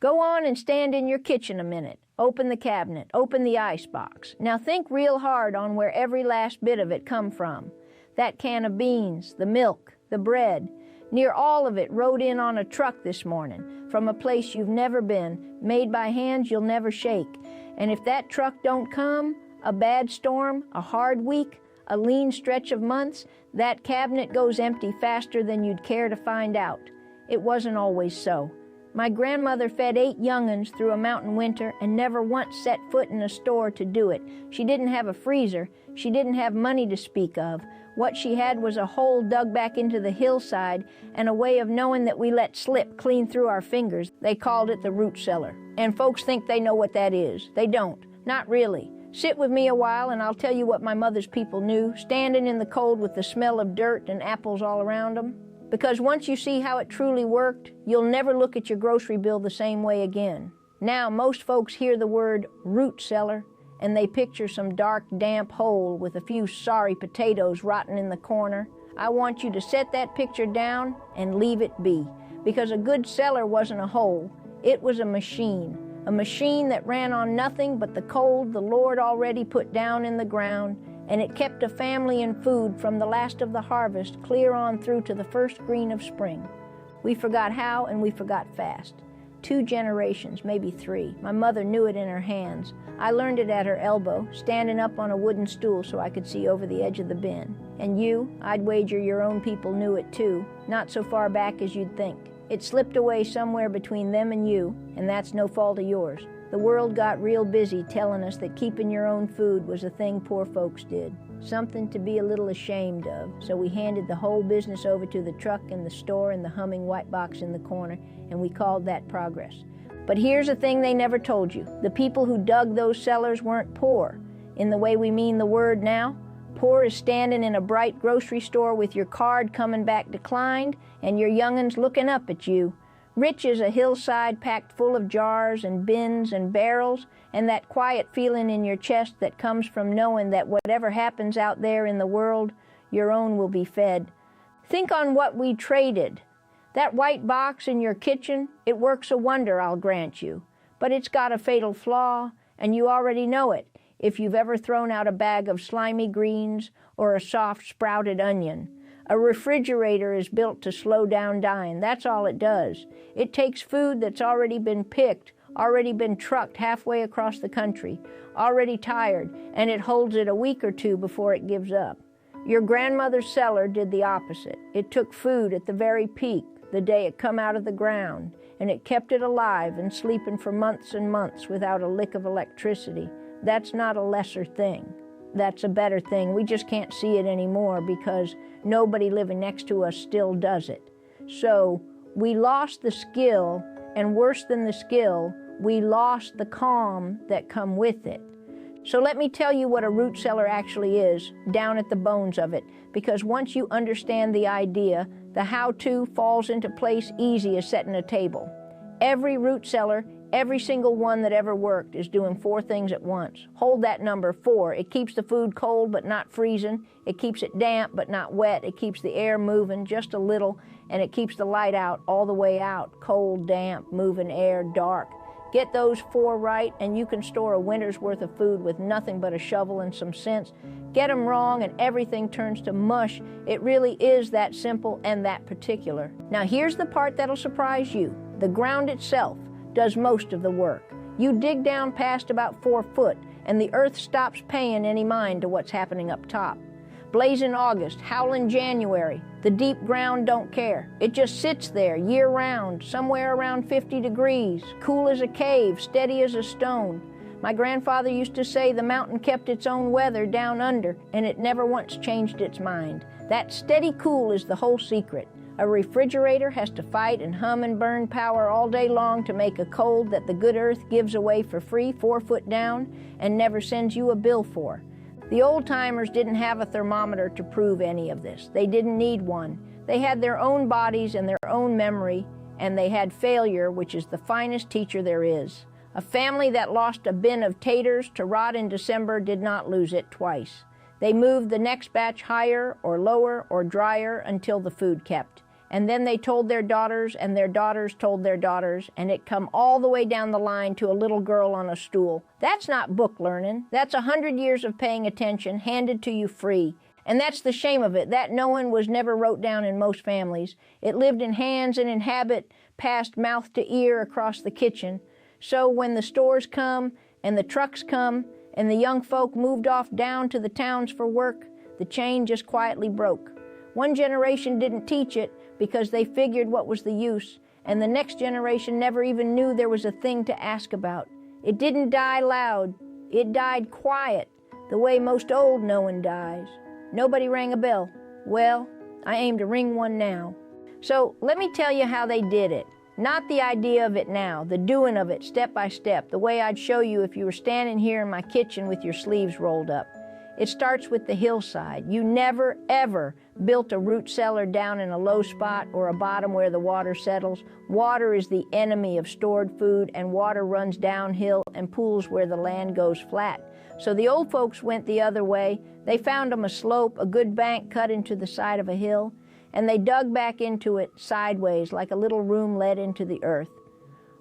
Go on and stand in your kitchen a minute. Open the cabinet, open the icebox. Now think real hard on where every last bit of it come from. That can of beans, the milk, the bread. Near all of it rode in on a truck this morning from a place you've never been, made by hands you'll never shake. And if that truck don't come, a bad storm, a hard week, a lean stretch of months, that cabinet goes empty faster than you'd care to find out. It wasn't always so. My grandmother fed 8 young'uns through a mountain winter and never once set foot in a store to do it. She didn't have a freezer. She didn't have money to speak of. What she had was a hole dug back into the hillside and a way of knowing that we let slip clean through our fingers. They called it the root cellar. And folks think they know what that is. They don't. Not really. Sit with me a while and I'll tell you what my mother's people knew, standing in the cold with the smell of dirt and apples all around them. Because once you see how it truly worked, you'll never look at your grocery bill the same way again. Now, most folks hear the word root cellar, and they picture some dark, damp hole with a few sorry potatoes rotting in the corner. I want you to set that picture down and leave it be, because a good cellar wasn't a hole. It was a machine that ran on nothing but the cold the Lord already put down in the ground, and it kept a family and food from the last of the harvest clear on through to the first green of spring. We forgot how, and we forgot fast. 2 generations, maybe 3. My mother knew it in her hands. I learned it at her elbow, standing up on a wooden stool so I could see over the edge of the bin. And you, I'd wager your own people knew it too, not so far back as you'd think. It slipped away somewhere between them and you, and that's no fault of yours. The world got real busy telling us that keeping your own food was a thing poor folks did, something to be a little ashamed of, so we handed the whole business over to the truck and the store and the humming white box in the corner, and we called that progress. But here's a thing they never told you. The people who dug those cellars weren't poor, in the way we mean the word now. Poor is standing in a bright grocery store with your card coming back declined and your young'uns looking up at you. Rich is a hillside packed full of jars and bins and barrels, and that quiet feeling in your chest that comes from knowing that whatever happens out there in the world, your own will be fed. Think on what we traded. That white box in your kitchen, it works a wonder, I'll grant you. But it's got a fatal flaw, and you already know it, if you've ever thrown out a bag of slimy greens or a soft sprouted onion. A refrigerator is built to slow down dying. That's all it does. It takes food that's already been picked, already been trucked halfway across the country, already tired, and it holds it a week or 2 before it gives up. Your grandmother's cellar did the opposite. It took food at the very peak, the day it come out of the ground, and it kept it alive and sleeping for months and months without a lick of electricity. That's not a lesser thing. That's a better thing. We just can't see it anymore because nobody living next to us still does it. So we lost the skill, and worse than the skill, we lost the calm that come with it. So let me tell you what a root cellar actually is, down at the bones of it, because once you understand the idea, the how-to falls into place easy as setting a table. Every root cellar, every single one that ever worked, is doing 4 things at once. Hold that number, 4. It keeps the food cold but not freezing. It keeps it damp but not wet. It keeps the air moving just a little, and it keeps the light out all the way out. Cold, damp, moving air, dark. Get those 4 right, and you can store a winter's worth of food with nothing but a shovel and some sense. Get them wrong, and everything turns to mush. It really is that simple and that particular. Now here's the part that'll surprise you. The ground itself does most of the work. You dig down past about 4 foot, and the earth stops paying any mind to what's happening up top. Blazing August, howling January, the deep ground don't care. It just sits there year-round, somewhere around 50 degrees, cool as a cave, steady as a stone. My grandfather used to say the mountain kept its own weather down under, and it never once changed its mind. That steady cool is the whole secret. A refrigerator has to fight and hum and burn power all day long to make a cold that the good earth gives away for free 4 foot down and never sends you a bill for. The old-timers didn't have a thermometer to prove any of this. They didn't need one. They had their own bodies and their own memory, and they had failure, which is the finest teacher there is. A family that lost a bin of taters to rot in December did not lose it twice. They moved the next batch higher or lower or drier until the food kept. And then they told their daughters, and their daughters told their daughters, and it come all the way down the line to a little girl on a stool. That's not book learning. That's 100 years of paying attention handed to you free. And that's the shame of it. That knowing was never wrote down in most families. It lived in hands and in habit, passed mouth to ear across the kitchen. So when the stores come, and the trucks come, and the young folk moved off down to the towns for work, the chain just quietly broke. One generation didn't teach it because they figured what was the use, and the next generation never even knew there was a thing to ask about. It didn't die loud. It died quiet, the way most old knowing dies. Nobody rang a bell. Well, I aim to ring one now. So let me tell you how they did it. Not the idea of it now, the doing of it step by step, the way I'd show you if you were standing here in my kitchen with your sleeves rolled up. It starts with the hillside. You never, ever built a root cellar down in a low spot or a bottom where the water settles. Water is the enemy of stored food, and water runs downhill and pools where the land goes flat. So the old folks went the other way. They found them a slope, a good bank cut into the side of a hill, and they dug back into it sideways like a little room led into the earth.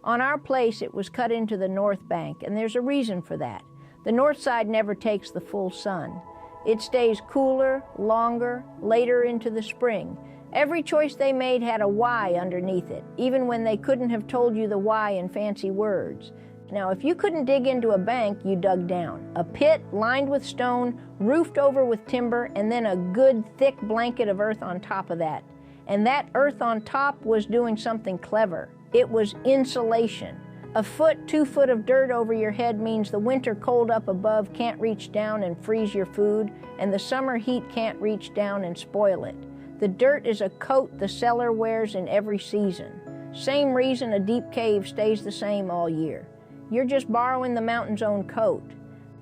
On our place, it was cut into the north bank, and there's a reason for that. The north side never takes the full sun. It stays cooler, longer, later into the spring. Every choice they made had a why underneath it, even when they couldn't have told you the why in fancy words. Now, if you couldn't dig into a bank, you dug down. A pit lined with stone, roofed over with timber, and then a good thick blanket of earth on top of that. And that earth on top was doing something clever. It was insulation. A foot, 2 foot of dirt over your head means the winter cold up above can't reach down and freeze your food, and the summer heat can't reach down and spoil it. The dirt is a coat the cellar wears in every season. Same reason a deep cave stays the same all year. You're just borrowing the mountain's own coat.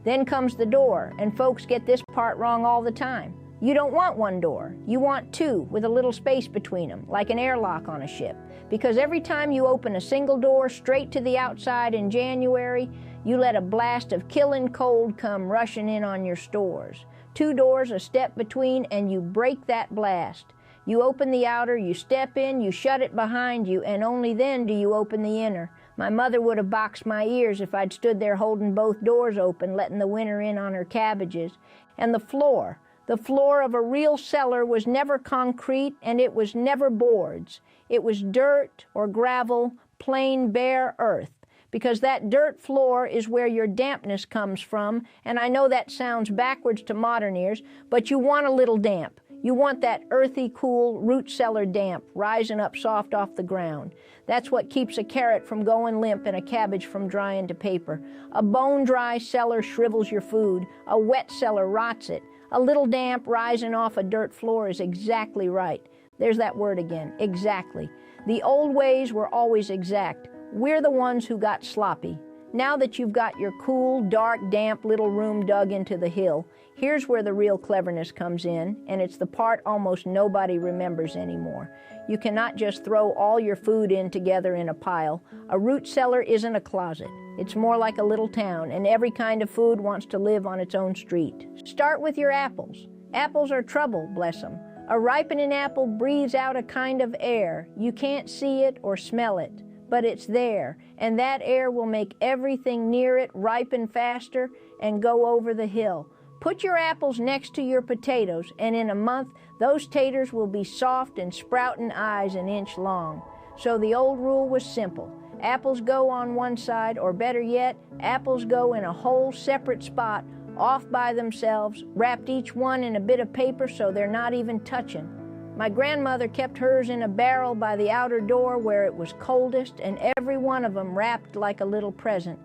Then comes the door, and folks get this part wrong all the time. You don't want one door. You want two with a little space between them, like an airlock on a ship. Because every time you open a single door straight to the outside in January, you let a blast of killing cold come rushing in on your stores. 2 doors, a step between, and you break that blast. You open the outer, you step in, you shut it behind you, and only then do you open the inner. My mother would have boxed my ears if I'd stood there holding both doors open, letting the winter in on her cabbages. And the floor of a real cellar was never concrete, and it was never boards. It was dirt or gravel, plain bare earth, because that dirt floor is where your dampness comes from, and I know that sounds backwards to modern ears, but you want a little damp. You want that earthy, cool, root cellar damp rising up soft off the ground. That's what keeps a carrot from going limp and a cabbage from drying to paper. A bone-dry cellar shrivels your food. A wet cellar rots it. A little damp rising off a dirt floor is exactly right. There's that word again, exactly. The old ways were always exact. We're the ones who got sloppy. Now that you've got your cool, dark, damp little room dug into the hill, here's where the real cleverness comes in, and it's the part almost nobody remembers anymore. You cannot just throw all your food in together in a pile. A root cellar isn't a closet. It's more like a little town, and every kind of food wants to live on its own street. Start with your apples. Apples are trouble, bless them. A ripening apple breathes out a kind of air. You can't see it or smell it, but it's there, and that air will make everything near it ripen faster and go over the hill. Put your apples next to your potatoes, and in a month, those taters will be soft and sprouting eyes an inch long. So the old rule was simple. Apples go on one side, or better yet, apples go in a whole separate spot, off by themselves, wrapped each one in a bit of paper so they're not even touching. My grandmother kept hers in a barrel by the outer door where it was coldest, and every one of them wrapped like a little present.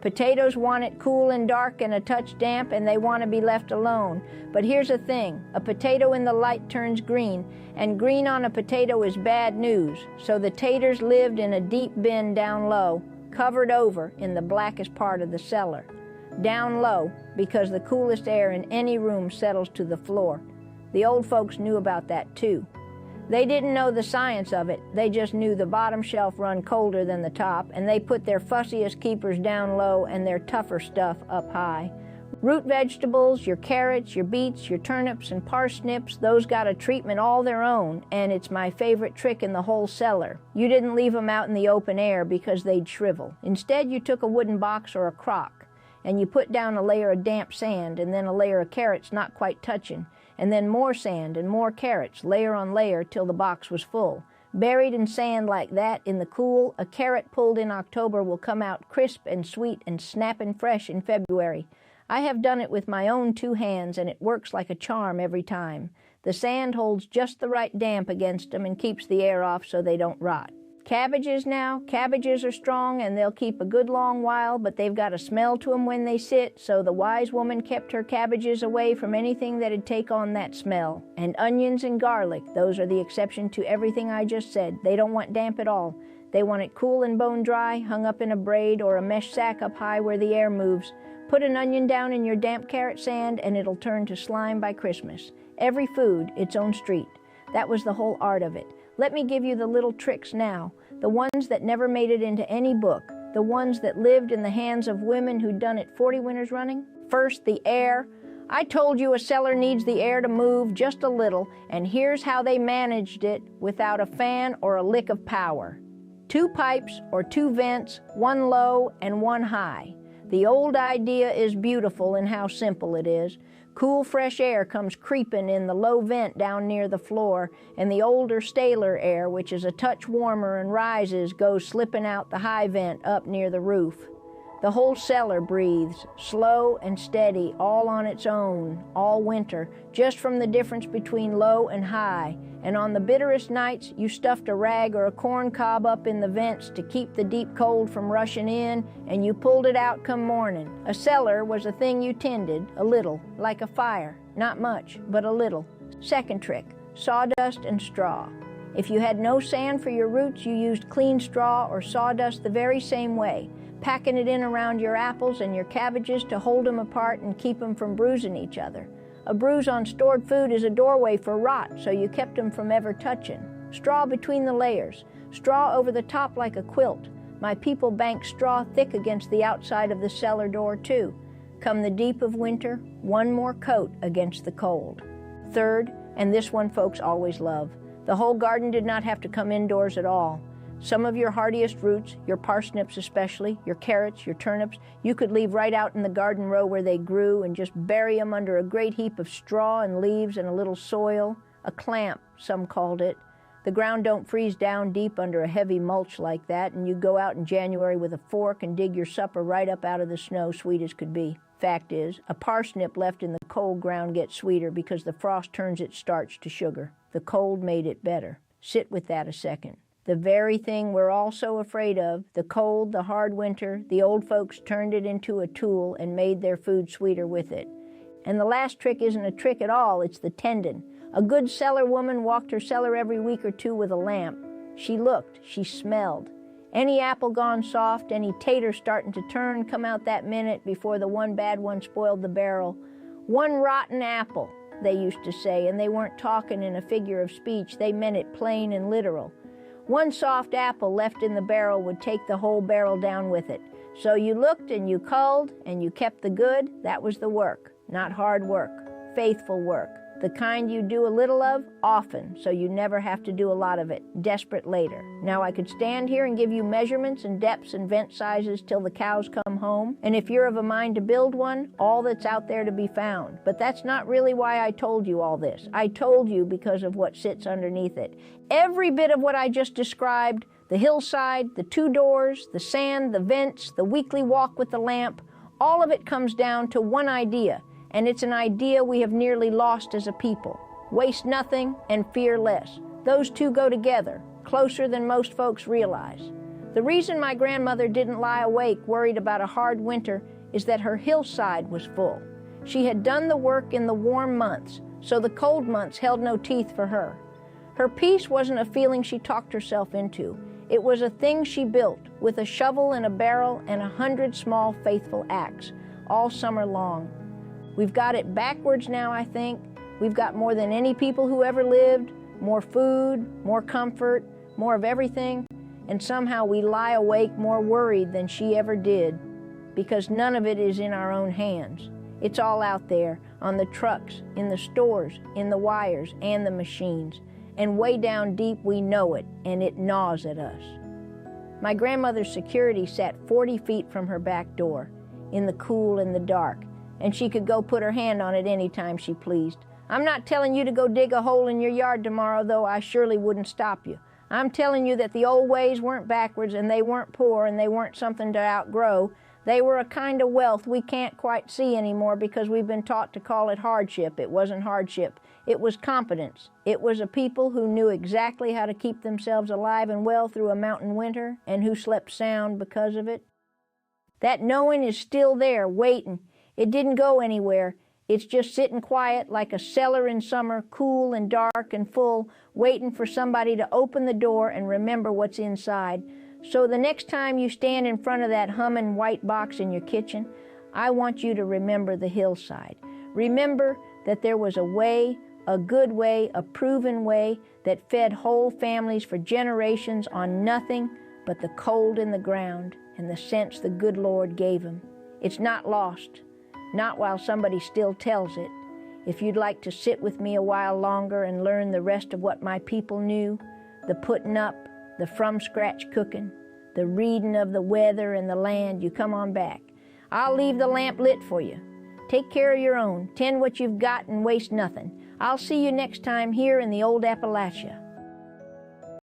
Potatoes want it cool and dark and a touch damp, and they want to be left alone. But here's the thing, a potato in the light turns green, and green on a potato is bad news. So the taters lived in a deep bin down low, covered over in the blackest part of the cellar. Down low, because the coolest air in any room settles to the floor. The old folks knew about that too. They didn't know the science of it, they just knew the bottom shelf run colder than the top, and they put their fussiest keepers down low and their tougher stuff up high. Root vegetables, your carrots, your beets, your turnips and parsnips, those got a treatment all their own, and it's my favorite trick in the whole cellar. You didn't leave them out in the open air because they'd shrivel. Instead, you took a wooden box or a crock, and you put down a layer of damp sand and then a layer of carrots not quite touching, and then more sand and more carrots, layer on layer, till the box was full. Buried in sand like that in the cool, a carrot pulled in October will come out crisp and sweet and snapping fresh in February. I have done it with my own 2 hands, and it works like a charm every time. The sand holds just the right damp against them and keeps the air off so they don't rot. Cabbages now, cabbages are strong and they'll keep a good long while, but they've got a smell to them when they sit, so the wise woman kept her cabbages away from anything that'd take on that smell. And onions and garlic, those are the exception to everything I just said. They don't want damp at all. They want it cool and bone dry, hung up in a braid or a mesh sack up high where the air moves. Put an onion down in your damp carrot sand and it'll turn to slime by Christmas. Every food, its own street. That was the whole art of it. Let me give you the little tricks now, the ones that never made it into any book, the ones that lived in the hands of women who'd done it 40 winters running. First, the air. I told you a cellar needs the air to move just a little, and here's how they managed it without a fan or a lick of power. 2 pipes or 2 vents, 1 low and 1 high. The old idea is beautiful in how simple it is. Cool, fresh air comes creeping in the low vent down near the floor, and the older, staler air, which is a touch warmer and rises, goes slipping out the high vent up near the roof. The whole cellar breathes, slow and steady, all on its own, all winter, just from the difference between low and high. And on the bitterest nights, you stuffed a rag or a corn cob up in the vents to keep the deep cold from rushing in, and you pulled it out come morning. A cellar was a thing you tended, a little, like a fire. Not much, but a little. Second trick, sawdust and straw. If you had no sand for your roots, you used clean straw or sawdust the very same way, packing it in around your apples and your cabbages to hold them apart and keep them from bruising each other. A bruise on stored food is a doorway for rot, so you kept them from ever touching. Straw between the layers, straw over the top like a quilt. My people bank straw thick against the outside of the cellar door too. Come the deep of winter, 1 more coat against the cold. Third, and this one folks always love, the whole garden did not have to come indoors at all. Some of your hardiest roots, your parsnips especially, your carrots, your turnips, you could leave right out in the garden row where they grew and just bury them under a great heap of straw and leaves and a little soil. A clamp, some called it. The ground don't freeze down deep under a heavy mulch like that, and you go out in January with a fork and dig your supper right up out of the snow, sweet as could be. Fact is, a parsnip left in the cold ground gets sweeter because the frost turns its starch to sugar. The cold made it better. Sit with that a second. The very thing we're all so afraid of, the cold, the hard winter, the old folks turned it into a tool and made their food sweeter with it. And the last trick isn't a trick at all, it's the tendon. A good cellar woman walked her cellar every week or 2 with a lamp. She looked, she smelled. Any apple gone soft, any tater starting to turn, come out that minute before the one bad one spoiled the barrel. 1 rotten apple, they used to say, and they weren't talking in a figure of speech, they meant it plain and literal. 1 soft apple left in the barrel would take the whole barrel down with it. So you looked and you culled and you kept the good. That was the work, not hard work, faithful work. The kind you do a little of often, so you never have to do a lot of it, desperate later. Now I could stand here and give you measurements and depths and vent sizes till the cows come home, and if you're of a mind to build one, all that's out there to be found. But that's not really why I told you all this. I told you because of what sits underneath it. Every bit of what I just described, the hillside, the 2 doors, the sand, the vents, the weekly walk with the lamp, all of it comes down to one idea. And it's an idea we have nearly lost as a people. Waste nothing and fear less. Those 2 go together, closer than most folks realize. The reason my grandmother didn't lie awake worried about a hard winter is that her hillside was full. She had done the work in the warm months, so the cold months held no teeth for her. Her peace wasn't a feeling she talked herself into. It was a thing she built with a shovel and a barrel and 100 small faithful acts, all summer long. We've got it backwards now, I think. We've got more than any people who ever lived, more food, more comfort, more of everything, and somehow we lie awake more worried than she ever did, because none of it is in our own hands. It's all out there, on the trucks, in the stores, in the wires, and the machines. And way down deep we know it, and it gnaws at us. My grandmother's security sat 40 feet from her back door, in the cool and the dark, and she could go put her hand on it any time she pleased. I'm not telling you to go dig a hole in your yard tomorrow, though I surely wouldn't stop you. I'm telling you that the old ways weren't backwards, and they weren't poor, and they weren't something to outgrow. They were a kind of wealth we can't quite see anymore because we've been taught to call it hardship. It wasn't hardship. It was competence. It was a people who knew exactly how to keep themselves alive and well through a mountain winter, and who slept sound because of it. That knowing is still there, waiting. It didn't go anywhere. It's just sitting quiet like a cellar in summer, cool and dark and full, waiting for somebody to open the door and remember what's inside. So the next time you stand in front of that humming white box in your kitchen, I want you to remember the hillside. Remember that there was a way, a good way, a proven way that fed whole families for generations on nothing but the cold in the ground and the sense the good Lord gave them. It's not lost. Not while somebody still tells it. If you'd like to sit with me a while longer and learn the rest of what my people knew, the putting up, the from-scratch cooking, the reading of the weather and the land, you come on back. I'll leave the lamp lit for you. Take care of your own. Tend what you've got and waste nothing. I'll see you next time here in the old Appalachia.